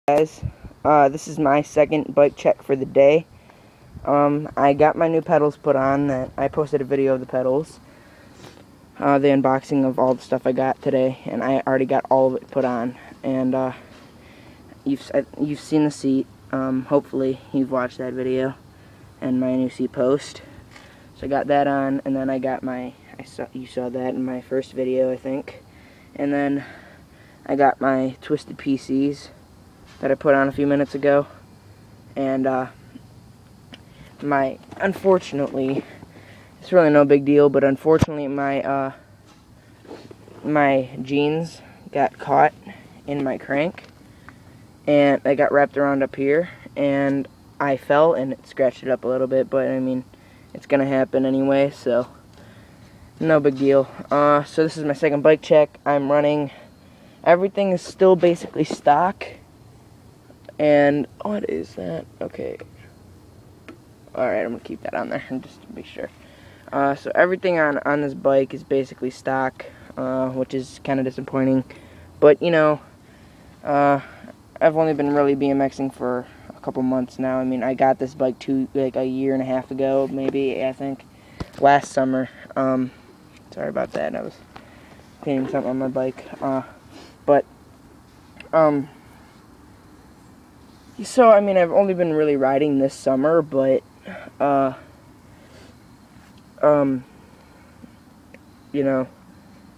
Guys, this is my second bike check for the day. I got my new pedals put on. That I posted a video of the pedals, the unboxing of all the stuff I got today, and I already got all of it put on. And you've seen the seat. Hopefully you've watched that video and my new seat post. So I got that on, and then I got my you saw that in my first video, I think. And then I got my twisted PCs that I put on a few minutes ago, and unfortunately, it's really no big deal, but unfortunately my jeans got caught in my crank, and they got wrapped around up here, and I fell and it scratched it up a little bit, but I mean, it's gonna happen anyway, so no big deal. So this is my second bike check. I'm running, everything is still basically stock. And what is that? Okay. Alright, I'm going to keep that on there just to be sure. So everything on this bike is basically stock, which is kind of disappointing. But, you know, I've only been really BMXing for a couple months now. I mean, I got this bike like a year and a half ago, maybe, I think, last summer. Sorry about that. I was cleaning something on my bike. So, I mean, I've only been really riding this summer, but, you know,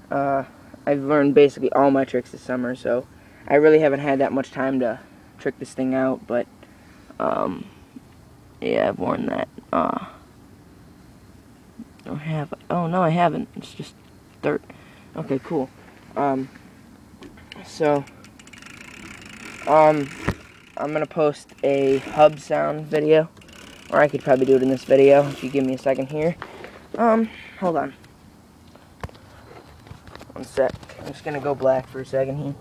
I've learned basically all my tricks this summer, so I really haven't had that much time to trick this thing out, but, yeah, I've worn that. Oh, no, I haven't. It's just dirt. Okay, cool. I'm going to post a hub sound video, or I could probably do it in this video if you give me a second here. Hold on. One sec. I'm just going to go black for a second here.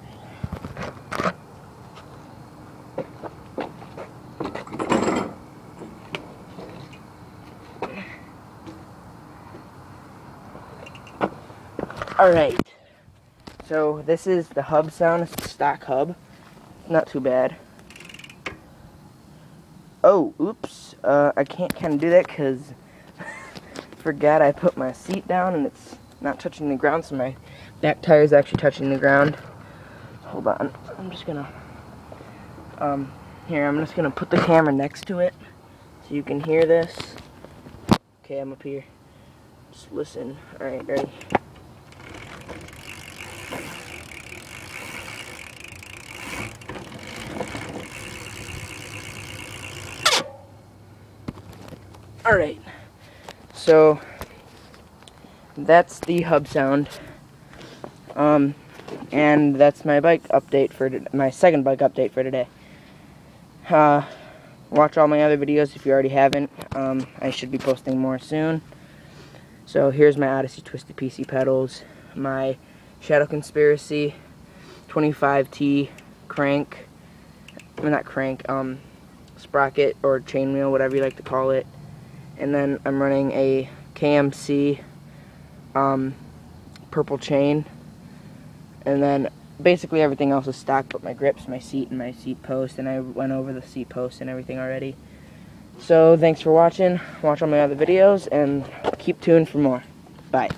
Alright. So this is the hub sound. It's the stock hub. Not too bad. Oh, oops, I can't kind of do that because forgot I put my seat down and it's not touching the ground, so my back tire is actually touching the ground. Hold on, I'm just gonna, here, I'm just gonna put the camera next to it so you can hear this. Okay, I'm up here. Just listen. Alright, ready? Alright, so that's the hub sound, and that's my bike update for my second bike update for today. Watch all my other videos if you already haven't. I should be posting more soon. So here's my Odyssey Twisted PC pedals, my Shadow Conspiracy 25T crank, not crank, sprocket or chainwheel, whatever you like to call it. And then I'm running a KMC purple chain. And then basically everything else is stock but my grips, my seat, and my seat post. And I went over the seat post and everything already. So thanks for watching. Watch all my other videos and keep tuned for more. Bye.